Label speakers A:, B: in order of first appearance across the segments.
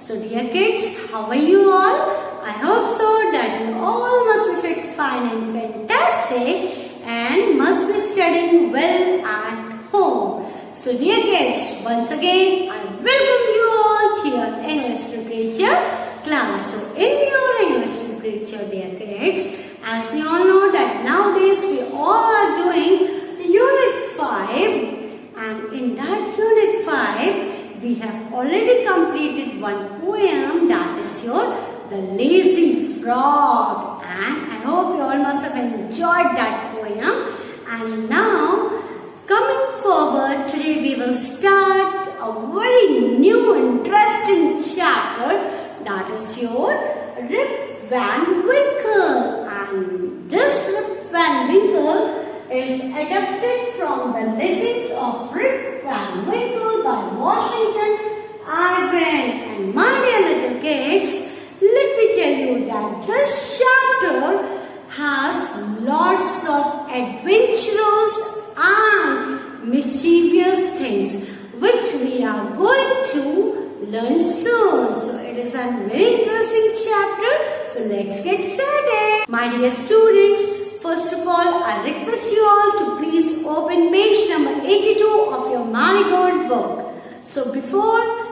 A: So dear kids, how are you all? I hope so that you all must be fit, fine and fantastic and must be studying well at home. So dear kids, once again I welcome you all to your English literature class. So in your English literature, dear kids, as you all know that nowadays we all are doing Unit 5, and in that Unit 5 we have already completed one poem, that is your The Lazy Frog, and I hope you all must have enjoyed that poem. And now coming forward, today we will start a very new interesting chapter, that is your Rip Van Winkle. And this Rip Van Winkle is adapted from the legend of Rip Van Winkle by Washington Irving. And my dear little kids, let me tell you that this chapter has lots of adventurous and mischievous things which we are going to learn soon. So it is a very interesting chapter. So let's get started. My dear students, first of all, I request you all to please open page number 82 of your Marigold book. So before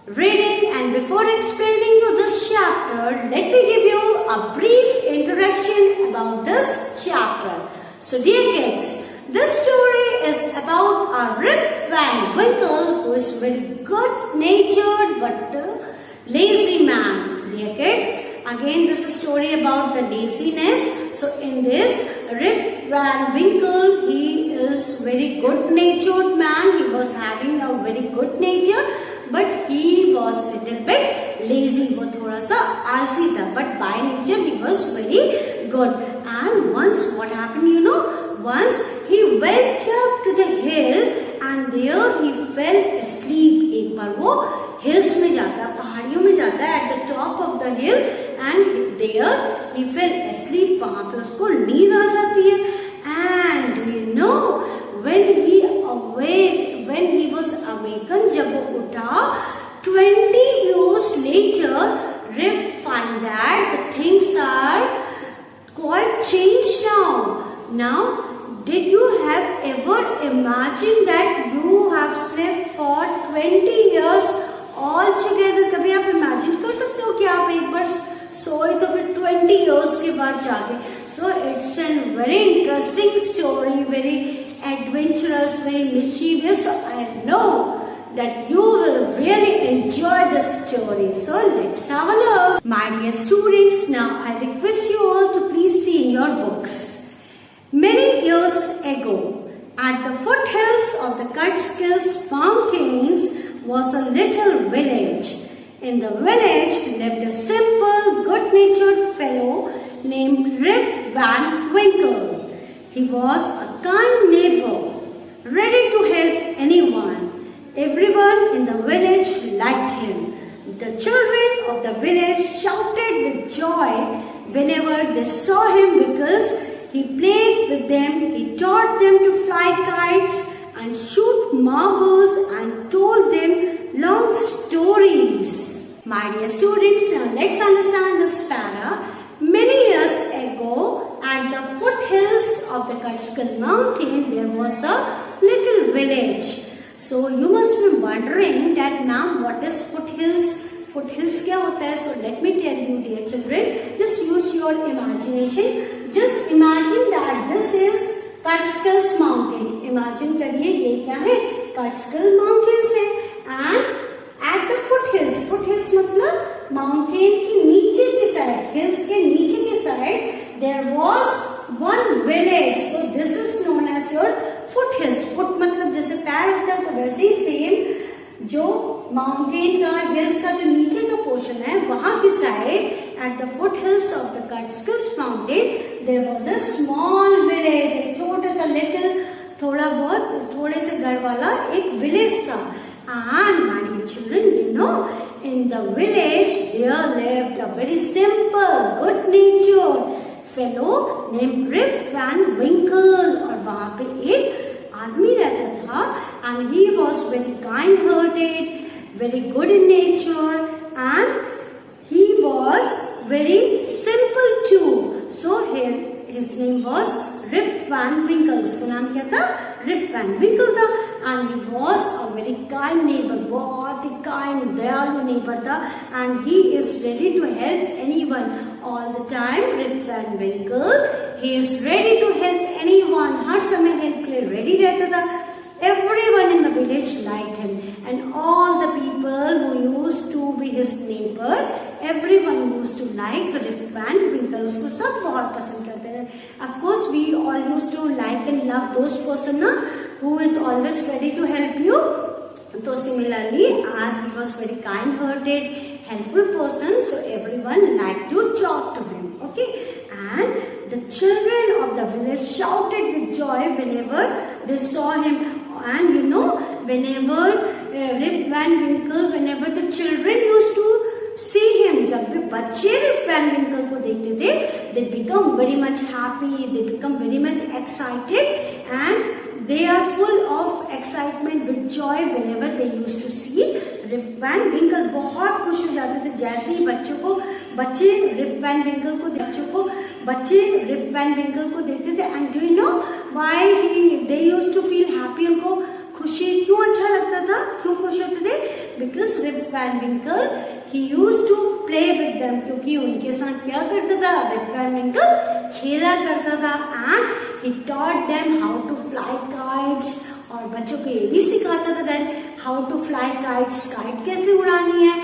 A: reading and before explaining you this chapter, let me give you a brief introduction about this chapter. So dear kids, this story is about a Rip Van Winkle who is very good-natured but lazy man. Dear kids, again this is a story about the laziness. So in this Rip Van Winkle, he is very good-natured man. He was having a very good nature, but he was a little bit lazy. वो थोड़ा सा आलसी था, but by nature he was very good. And once what happened, you know, once he went up to the hill and there he fell asleep. एक बार वो hills में जाता है, पहाड़ियों में जाता है, at the top of the hill, and there he fell asleep. वहाँ पे उसको नींद आ जाती है. And you know, when he was awakened, जब वो उठा, 20 years later, Rip find that the things are quite changed now. Now, did you have ever imagined that you have slept for 20 years all together? कभी आप imagine कर सकते हो कि आप एक बार सोए तो फिर 20 years के बाद जागे? So it's a very interesting story, very adventurous, very mischievous. So I know that you will really enjoy this story. So let's have a look. My dear students, now I request you all to please see in your books. Many years ago, at the foothills of the Catskills Mountains was a little village. In the village lived a simple, good-natured fellow named Rip Van Winkle. He was a kind neighbor, ready to help anyone. Everyone in the village liked him. The children of the village shouted with joy whenever they saw him because he played with them. He taught them to fly kites and shoot marbles and told them long stories. My dear students, now let's understand this para. Many years ago, at the foothills of the Catskill Mountain, there was a little village. So you must be wondering that now what is foothills? Foothills क्या होता है? So let me tell you, dear children, just use your imagination. Just imagine that this is Catskills Mountain. Imagine करिए ये क्या है? Catskill Mountains है. And at the foothills, foothills मतलब mountain की नीचे की side, hills के नीचे की side, there was one village. So this is known as your foothills. Foot मतलब जैसे पैर होता है, तो वैसे ही सेम जो माउंटेन का, हिल्स का जो नीचे का पोर्शन है, वहां की side, at the foothills of the Catskills Mountain, there was a small village. एक छोटा सा little, थोड़ा बहुत, थोड़े से घर वाला एक village था. And my dear children, you know, in the village there lived a very simple, good-natured fellow named Rip Van Winkle. और वहाँ पे एक आदमी रहता था, and he was very kind-hearted, very good in nature, and he was very simple too. So here his name was Rip Van Winkle. उसका नाम क्या था? Rip Van Winkle था. And he was a very kind neighbor. बहुत ही kind, दयालु neighbor था. And he is ready to help anyone all the time. Rip Van Winkle, he is ready to help anyone. हर समय help के लिए ready रहता था. Everyone in the village liked him, and all the people who used to be his neighbor, everyone used to like Rip Van Winkle. उसको सब बहुत पसंद करते थे. Of course, we all used to like and love those person ना, who is always ready to help you. So similarly, as he was very kind-hearted, helpful person, so everyone liked to talk to him. Okay, and the children of the village shouted with joy whenever they saw him. And you know, whenever Rip Van Winkle, whenever the children used to see him, जब भी बच्चे Rip Van Winkle को देखते थे, they become very much happy, they become very much excited, and they are full of excitement with joy whenever they used to see Rip Van Winkle. बहुत खुश हो जाते थे जैसे ही बच्चे Rip Van Winkle को देखते थे. And do you know why they used to feel happy? उनको खुशी क्यों अच्छा लगता था, क्यों खुश होते थे? Because Rip Van Winkle, he used to play with them. क्योंकि उनके साथ क्या करता था? Rip Van Winkle खेला करता था. And he taught them how to fly kites. और बच्चों को ये भी सिखाता था then how to fly kites, kite कैसे उड़ानी है,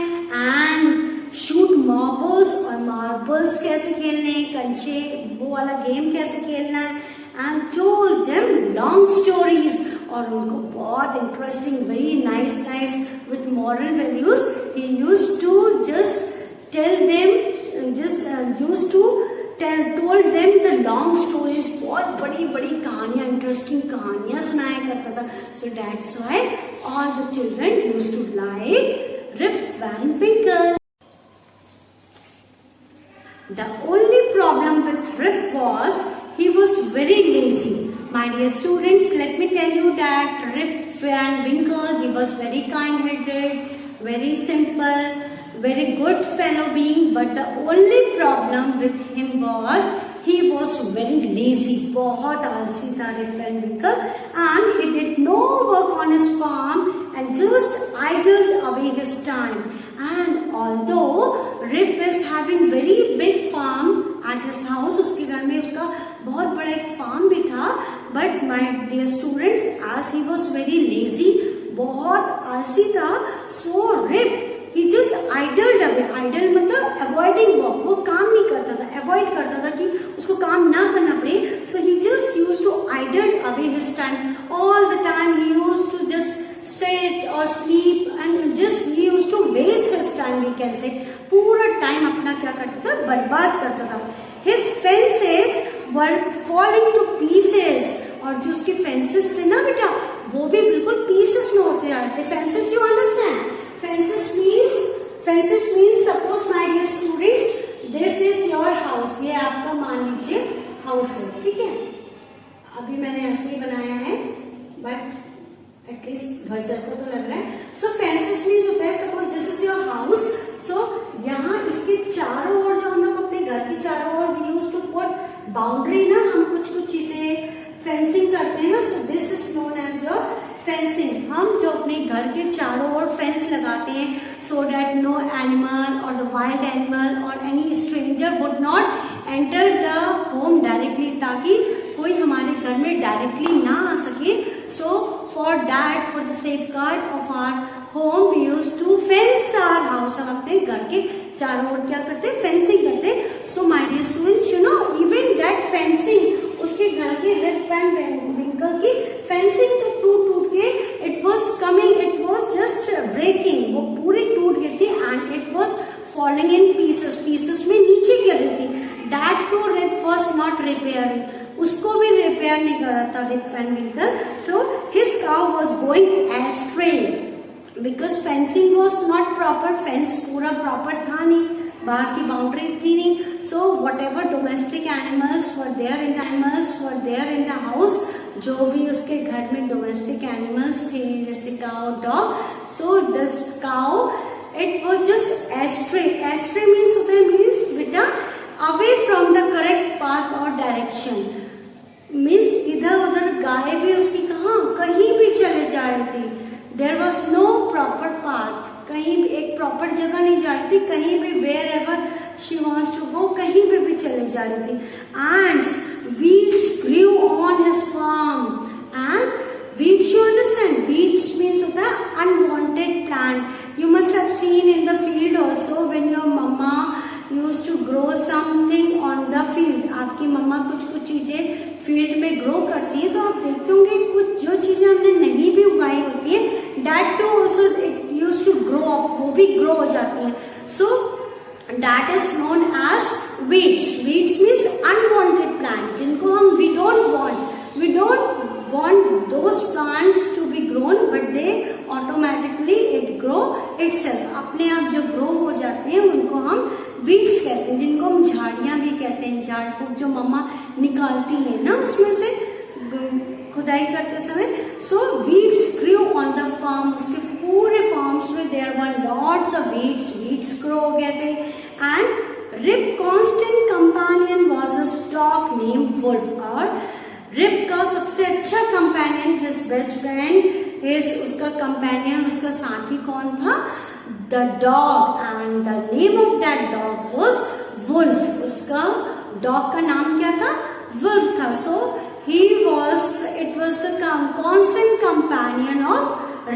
A: and शूट मार्बल्स, और मार्बल्स कैसे खेलने हैं, कंचे वो वाला गेम कैसे खेलना है. And told them long stories, और उनको बहुत interesting, very nice with moral values. He used to just tell them, told them the long stories. बहुत बड़ी बड़ी कहानियां, इंटरेस्टिंग कहानियां सुनाया करता था. So that's why all the children used to like Rip Van Winkle. The only problem with Rip was he was very lazy. My dear students, let me tell you that Rip Van Winkle, he was very kind-hearted, very simple, very good fellow being, but the only problem with him was he was very lazy. बहुत आलसी था Rip Van Winkle, and he did no work on his farm and just idled away his time. And although Rip is having very big farm at his house, उसके घर में उसका बहुत बड़ा एक farm भी था, but my dear students, as he was very lazy, बहुत आलसी था, so Rip he just idled away. Idle मतलब avoiding work, वो काम नहीं करता था, avoid करता था कि उसको काम ना करना पड़े. So he just used to idle away his time. All the time he used to just sit or sleep, and just he used to waste his time, we can say. पूरा time अपना क्या करता था? बर्बाद करता था. His fences were falling to pieces, और जो उसके fences थे ना बेटा, वो भी बिल्कुल pieces में होते जा रहे थे. Fences, you understand? Fences means suppose my dear students, this is your house. ये आपका मान लीजिए हाउस है, ठीक है. अभी मैंने ऐसे ही बनाया है, बट एटलीस्ट घर जैसा तो लग रहा है. सो फेंसेस मीन्स होता है, suppose this is your house. So यहाँ इसके चारों ओर, जो हम लोग अपने घर के चारों ओर we used to put boundary ना, हम कुछ चीजें फेंसिंग करते हैं ना. So this is known as your fencing. हम जो अपने घर के चारों ओर फेंस लगाते हैं, so that no animal or the wild animal or any stranger would not enter the home directly, ताकि कोई हमारे घर में डायरेक्टली ना आ सके. So for that, for the safeguard of our home, we used to fence our house. हम अपने घर के चारों ओर क्या करते हैं? फेंसिंग करते. So my dear students, you know, even that fencing, उसके घर के Rip Van Winkle की फेंसिंग तो टूट के it was coming, it was just breaking, वो पूरी टूट गई थी, and it was falling in pieces में नीचे गिर रही थी. That too Rip was not repairing, उसको भी रिपेयर नहीं कर रहा था Rip Van Winkle. So his cow was going astray because fencing was not proper. Fence पूरा proper था नहीं, बाहर की बाउंड्री थी नहीं. So whatever domestic animals were there in the house, जो भी उसके घर में डोमेस्टिक एनिमल्स थे, जैसे cow, dog. So this cow It was just astray. Astray means होता है means बेटा away from the correct path or direction. Means इधर उधर गाय भी उसकी कहाँ कहीं भी चले जा रही थी. There was no proper path. कहीं भी एक प्रॉपर जगह नहीं जा रही थी. कहीं भी wherever she wants to go कहीं पे भी चले जा रही थी. And weeds grew on his farm. And weeds you understand. Weeds means होता है unwanted plant. You must have seen in the field also when your mamma used to grow something on the field. आपकी mamma कुछ कुछ चीजें field में grow करती है तो आप देखते होंगे कुछ जो चीजें हमने नहीं भी उगाई होती है that too also it use to grow up. वो भी ग्रो हो जाती है. So that is known as weeds. Weeds means unwanted plant जिनको हम we don't want those plants to be grown but they automatically it grow itself. अपने आप जो ग्रो हो जाते हैं उनको हम वीड्स कहते हैं, जिनको हम झाड़ियां भी कहते हैं. झाड़ फूक जो मम्मा निकालती है ना उसमें से खुदाई करते समय. So weeds grew on the farm. उसके पूरे फार्म्स में there were lots of weeds grow हो गए थे. And Rip constant companion was a stock name Wolf. और रिप का सबसे अच्छा companion his best friend his उसका कंपेनियन उसका साथी कौन था? The dog. And the name of that dog was Wolf. उसका डॉग का नाम क्या था? वुल्फ था. So it was the constant companion of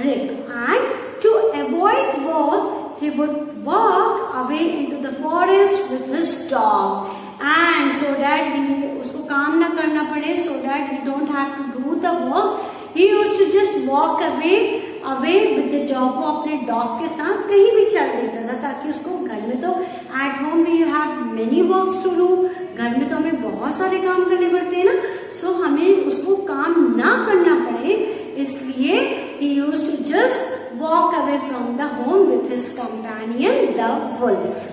A: Rip. And to avoid walk he would walk away into the forest with his dog. And so that उसको काम ना करना पड़े, so that he don't have to do the work, he used to just walk away with the dog. को अपने dog के साथ कहीं भी चल देता था ताकि उसको घर में तो at home we have many works to do. घर में तो हमें बहुत सारे काम करने पड़ते हैं ना. सो हमें उसको काम ना करना पड़े इसलिए he used to just walk away from the home with his companion the wolf.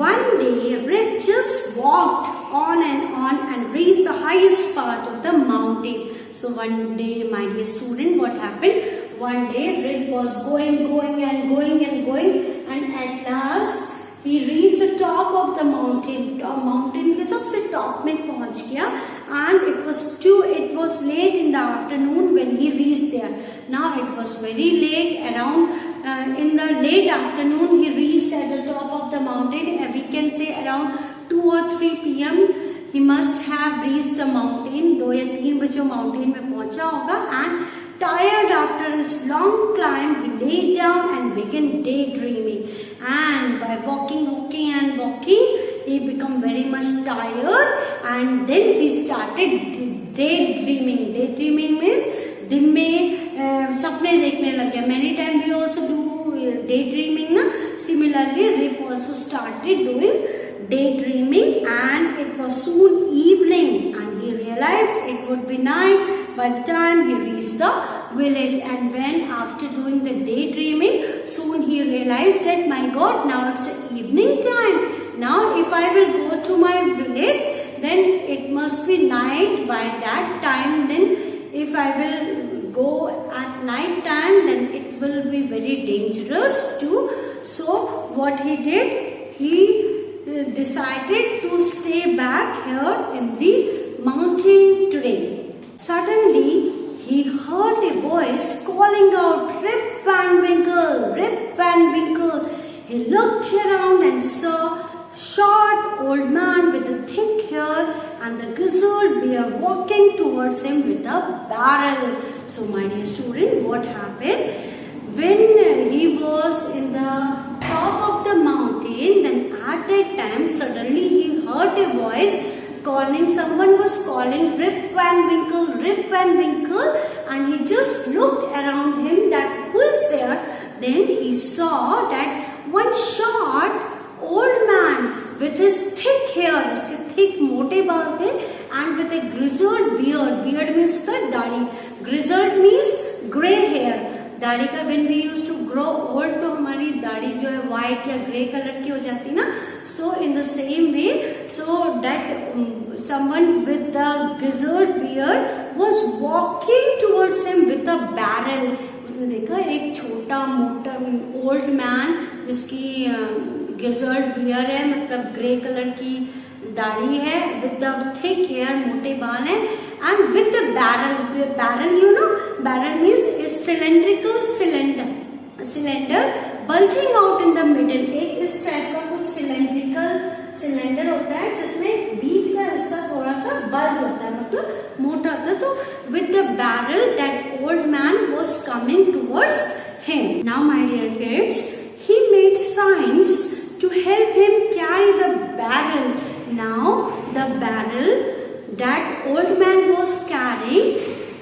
A: One day Rip just walked on and reached the highest part of the mountain. So one day, my dear student, what happened? One day Rip was going and at last he reached the top of the mountain. Mountain के सबसे top में पहुंच गया. And it was late in the afternoon when he reached there. Now it was very late. Around in the late afternoon he reached at the top of the mountain. And we can say around 2 or 3 p.m. he must have reached the mountain. 2 या 3 बजे mountain में पहुंचा होगा. And tired after his long climb, he lay down and began daydreaming. And by walking, he became very much tired. And then he started daydreaming. Daydreaming means दिन में सपने देखने लगे. Many times we also do daydreaming ना. Similarly, Rip also started doing daydreaming, and it was soon evening, and he realized it would be night by the time he reached the village. And when after doing the daydreaming, soon he realized that my God, now it's evening time. Now if I will go to my village, then it must be night by that time. Then if I will go at night time, then it will be very dangerous too. So what he did, he decided to stay back here in the mountain today. Suddenly he heard a voice calling out, Rip Van Winkle, Rip Van Winkle. He looked around and saw a short old man with a thick hair and the grizzled bear walking towards him with a barrel. So my dear student, what happened? When he was in the top of the mountain, then at that time suddenly he heard a voice calling. Someone was calling Rip Van Winkle, Rip Van Winkle, and he just looked around him that who is there. Then he saw that one short old man with his thick hair, उसके thick मोटे बाल थे, and with a grizzled beard. Beard means होता है दाढ़ी. Grizzled means grey hair. दाढ़ी का when we used to grow old तो हमारी दाढ़ी जो है white या grey कलर की हो जाती ना. So in the same way, so that someone with the grizzled beard was walking towards him with a barrel. उसने देखा एक छोटा मोटा ओल्ड मैन जिसकी गिजर्ड बियर है, मतलब ग्रे कलर की दाढ़ी है, विद द थिक हेयर, मोटे बाल हैं, and with the barrel, barrel you know, barrel means A cylindrical cylinder bulging out in the middle. एक इस टाइप का कुछ सिलेंड्रिकल सिलेंडर होता है जिसमें बीच का हिस्सा थोड़ा सा बल्ज होता है, मतलब मोटा होता है। तो with the barrel that old man was coming towards him. Now my dear kids, he made signs to help him carry the barrel. Now the barrel that old man was carrying,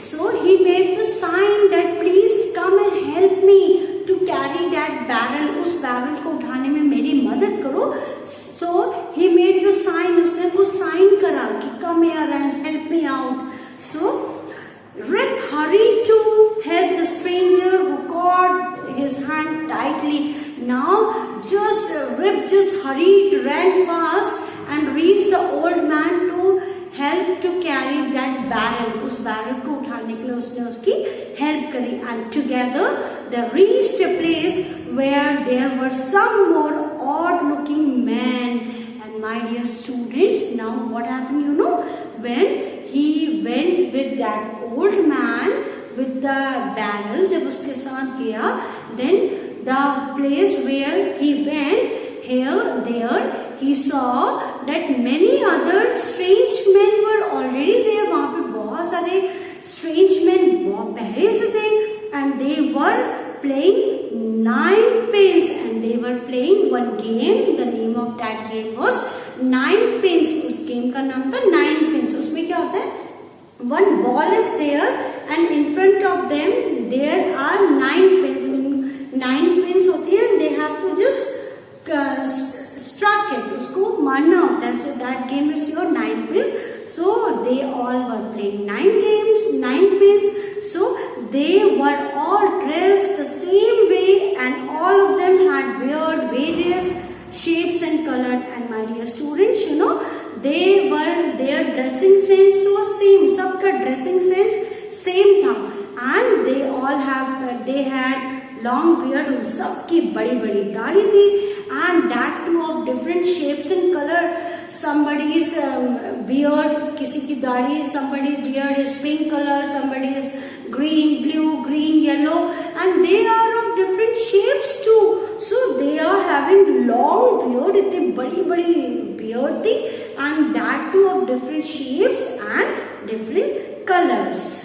A: so he made the sign that please come and help me to carry that barrel. उस barrel को उठाने में मेरी मदद करो। So he made the sign, उसने कुछ sign करा कि come here and help me out. So Rip hurried to help the stranger who caught his hand tightly. Now Rip just hurried, ran fast and reached the old man to help to carry that barrel. उस barrel को उठाने के लिए उसने उसकी help करी, and together they reached a place where there were some more odd-looking men. And my dear students, now what happened? You know, when he went with that old man with the barrel, जब उसके साथ गया, then the place where he went, there he saw that many other strange men were already there. वहाँ पे बहुत सारे strange men पहले से थे, and they were playing ninepins, and they were playing one game. The name of that game was ninepins. उस game का नाम था ninepins. उसमें क्या होता है? One ball is there, and in front of them there are 9 pins. 9 pins होती है, and they have to just struck it. उसको मारना होता है. So that game is your 9 pins. So they all were playing 9 pins. So they were all dressed the same way, and all of them had weird various shapes and color. And my dear students, you know, their dressing sense was same. सबका dressing sense same था, and they had long beard. उन सबकी बड़ी बड़ी दाढ़ी थी, and that too of different shapes and color. Somebody's beard, किसी की दाढ़ी, somebody's beard is pink color, somebody's green, blue, green, yellow, and they are of different shapes too. So they are having long beard. इतनी बड़ी बड़ी beard थी, and that too of different shapes and different colors.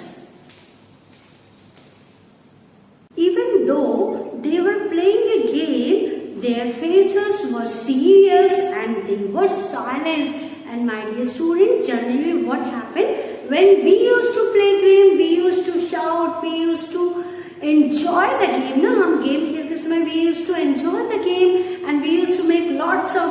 A: Even though they were playing a game, their faces were serious and they were silent. And my dear students, generally what happened when we used to play game, we used to shout, we used to enjoy the game. ना हम game खेलते समय we used to enjoy the game, and we used to make lots of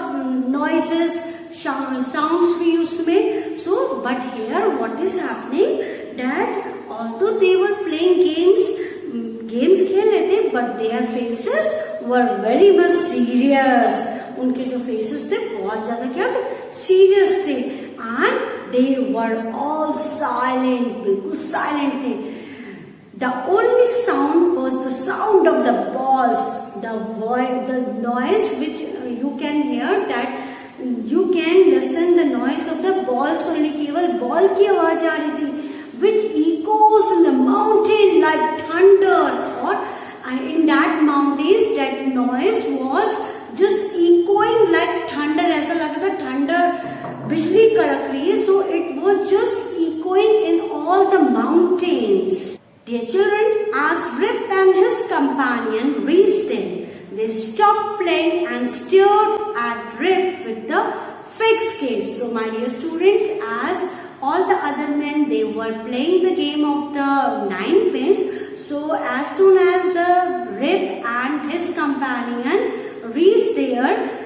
A: noises, sounds we used to make. So but here what is happening, that although they were playing games खेल रहे थे, but their faces were very much serious. उनके जो faces थे बहुत ज्यादा क्या थे, serious थे, and they were all silent, बिल्कुल silent थे. The only sound was the sound of the balls, the noise which you can hear, that you can listen the noise of the balls only. केवल ball की आवाज आ रही थी, which echoes in the mountain like thunder. Or in that mountains, that noise was just echoing like thunder. ऐसा लग रहा था thunder, बिजली कड़क रही है. So it was just echoing in all the mountains. Dear children, as Rip and his companion reached them, they stopped playing and stared at Rip with the fixed gaze. So my dear students, as all the other men, they were playing the game of the 9 pins. So as soon as the Rip and his companion reached there,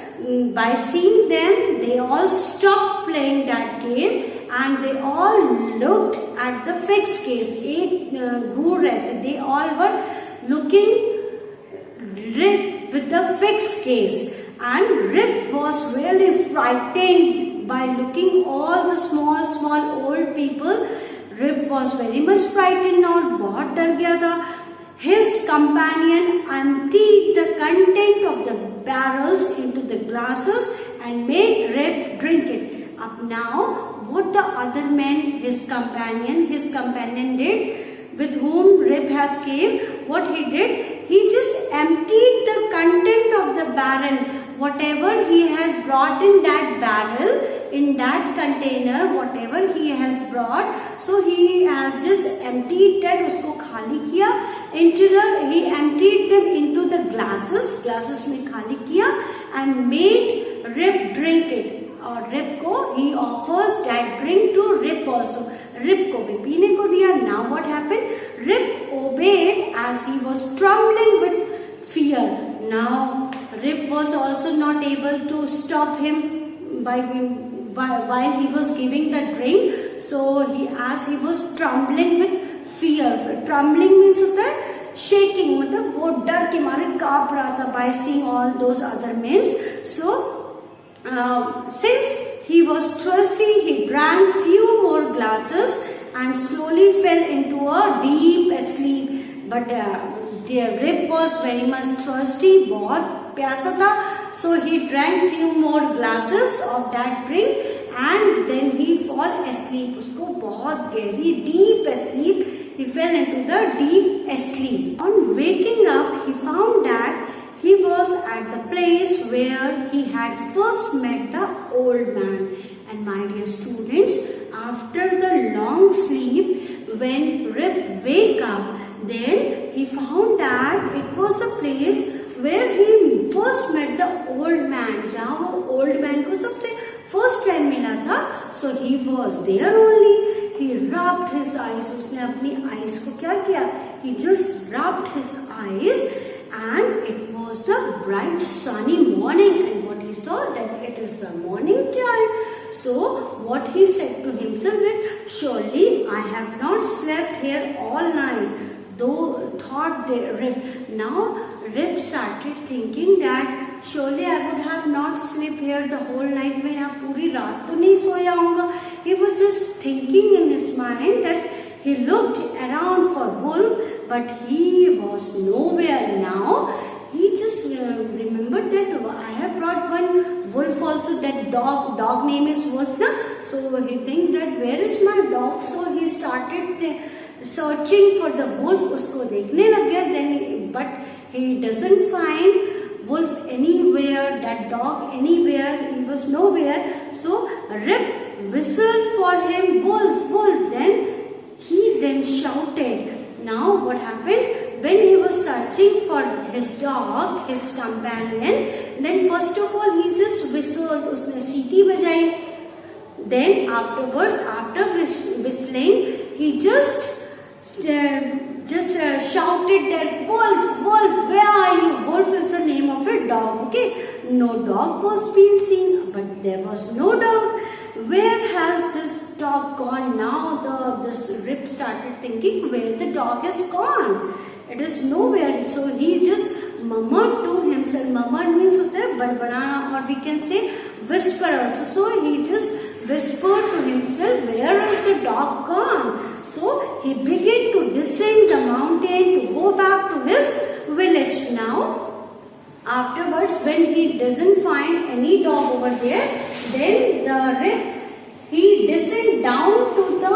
A: by seeing them, they all stopped playing that game, and they all looked at the fixed gaze. एक घूर रहे थे. They all were looking Rip with the fixed gaze, and Rip was really frightened by looking all the small old people. Rip was very much frightened और बहुत डर गया था. his companion emptied the content of the barrels into the glasses and made Rip drink it. Up now, what the other man, his companion did, with whom Rip has came, what he did, he just emptied the content of the barrel, whatever he has brought in that barrel, in that container, whatever he has brought, so he has just emptied that, usko khali kiya, he emptied them into the glasses mein khali kiya and made Rip drink it. और Rip को he offers that drink to Rip also. Rip को भी पीने को दिया. Now what happened? Rip obeyed as he was trembling with fear. Now Rip was also not able to stop him while he was giving the drink. So as he was trembling with fear. Trembling means होता है shaking, मतलब वो डर के मारे कांप रहा था by seeing all those other men. So since he was thirsty, he drank few more glasses and slowly fell into a deep sleep. But Rip was very much thirsty, बहुत प्यासा था. So he drank few more glasses of that drink and then he fall asleep. उसको बहुत गहरी deep sleep. He fell into the deep sleep. On waking up, he found that he was at the place where he had first met the old man. And my dear students, after the long sleep, when Rip wake up, then he found that it was the place where he first met the old man. जहाँ वो old man को सबसे first time मिला था. So he was there only. He rubbed his eyes. उसने अपनी eyes को क्या किया? He just rubbed his eyes. And it was the bright sunny morning, and what he saw that it is the morning time. So what he said to himself that surely I have not slept here all night. Though thought Rip. Now Rip started thinking that surely I would have not slept here the whole night. मैं यहाँ पूरी रात तो नहीं सोया होऊंगा. He was just thinking in his mind that he looked around for wolf, but he was nowhere now. He just remembered that I have brought one wolf also. That dog name is Wolf, na? So he think that where is my dog? So he started searching for the wolf. उसको देखने लग गया. Then but he doesn't find wolf anywhere. That dog anywhere. He was nowhere. So Rip whistled for him, wolf, wolf. Then shouted. Now what happened? When he was searching for his dog, his companion, then first of all he just whistled. उसने सीटी बजाई. Then afterwards, after whistling, he just shouted that wolf, wolf, where are you? Wolf is the name of a dog. Okay, no dog was being seen, but there was no dog. Where has this dog gone now? This Rip started thinking where the dog has gone. It is nowhere. So he just murmured to himself. Murmured means होता है बड़बड़ाना, or we can say whisper also. So he just whispered to himself, where is the dog gone? So he began to descend the mountain to go back to his village. Now afterwards, when he doesn't find any dog over there, then the Rip, he descend down to the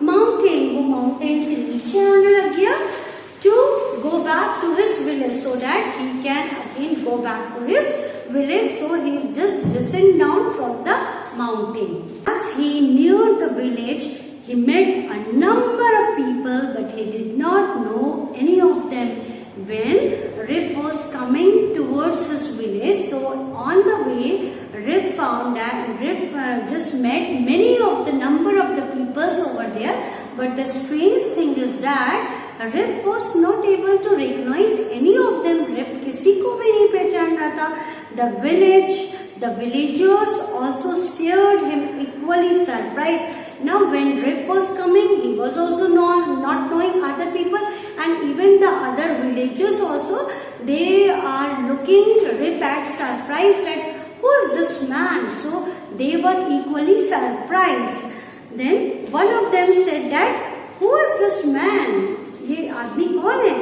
A: mountain. वो mountain से नीचे आने लग गया to go back to his village so that he can again go back to his village. So he just descend down from the mountain. As he neared the village, he met a number of people, but he did not know any of them. When Rip was coming towards his village, so on the way, Rip found that Rip just met many of the number of the peoples over there. But the strange thing is that Rip was not able to recognize any of them. Rip किसी को भी नहीं पहचान रहा था. The villagers also stared him equally surprised. Now when Rip was coming, he was also not knowing other people, and even the other villagers also, they are looking Rip at surprised at who is this man. So they were equally surprised. Then one of them said that who is this man? ये आदमी कौन है?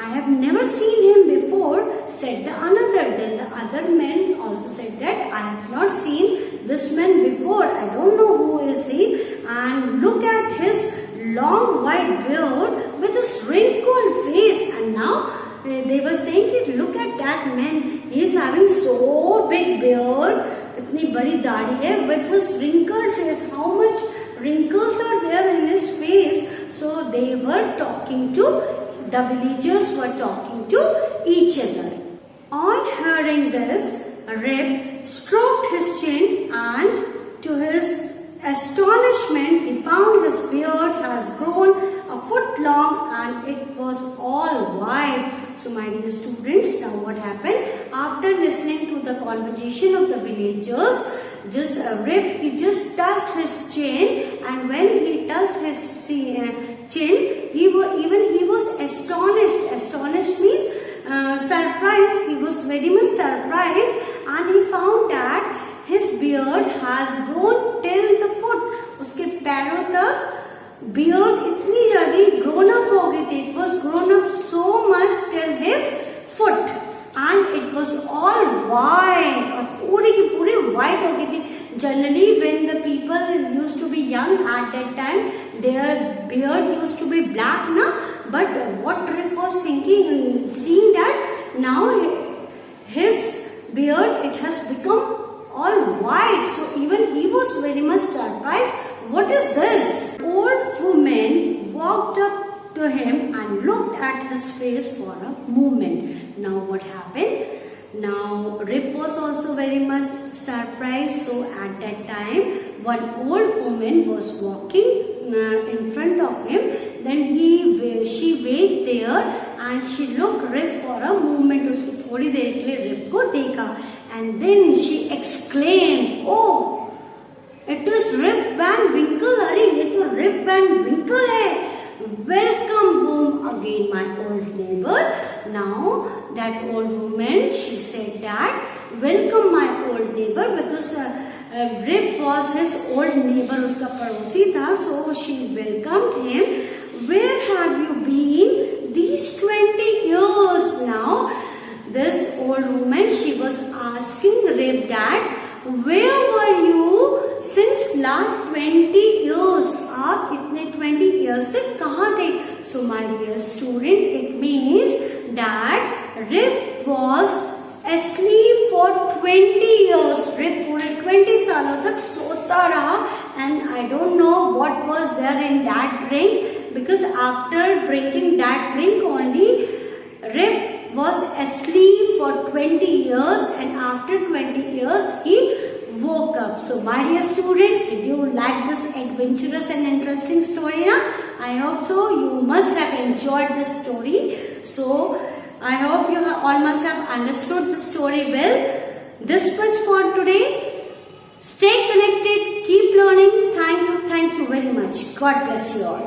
A: I have never seen him before, said the another. Then the other men also said that I have not seen this man before. I don't know who is he. And look at his long white beard with his wrinkled face. And now they were saying, look at that man. He is having so big beard. इतनी बड़ी दाढ़ी है with his wrinkled face. How much wrinkles are there in his face? So they were talking to, the villagers were talking to each other. On hearing this, Rib stroked his chin and to his astonishment he found his beard has grown a foot long and it was all white. So my dear students, now what happened? After listening to the conversation of the villagers, Rib, he just touched his chin, and when he touched his chin, he was astonished. Astonished means surprised. He was very much surprised, and he found that his beard has grown till the foot. उसके पैरों तक beard इतनी ज़्यादा grown up हो गई थी. It was grown up so much till his foot, and it was all white. और पूरी की पूरी white हो गई थी. Generally, when the people used to be young at that time, their beard used to be black, na. But what Rib was thinking, seeing that now his beard, it has become all white. So even he was very much surprised. What is this? Old woman walked up to him and looked at his face for a moment. Now what happened? Now Rib was also very much surprised. So at that time, one old woman was walking in front of him. Then she waited there and she looked Rib for a moment. उसको थोड़ी देर के लिए Rib को देखा. And then she exclaimed, "Oh, it is Rib Van Winkle! अरे ये तो Rib Van Winkle है! Welcome home again, my old neighbor." Now that old woman, she said that, "Welcome, my old neighbor," because Rib was his old neighbor, उसका पड़ोसी था. So she welcomed him. "Where have you been these 20 years now?" This old woman, she was asking Rib that, "Where were you since last 20 years? आप इतने 20 years से कहाँ थे?" So my dear student, it means that Rib was asleep for 20 years. Rib पूरे 20 सालों तक सोता रहा, and I don't know what was there in that drink, because after drinking that drink only, Rib was asleep for 20 years, and after 20 years he woke up. So my dear students, did you like this adventurous and interesting story? Na? I hope so. You must have enjoyed this story. So I hope you all must have understood the story well. This much for today. Stay connected, keep learning. Thank you very much. God bless you all.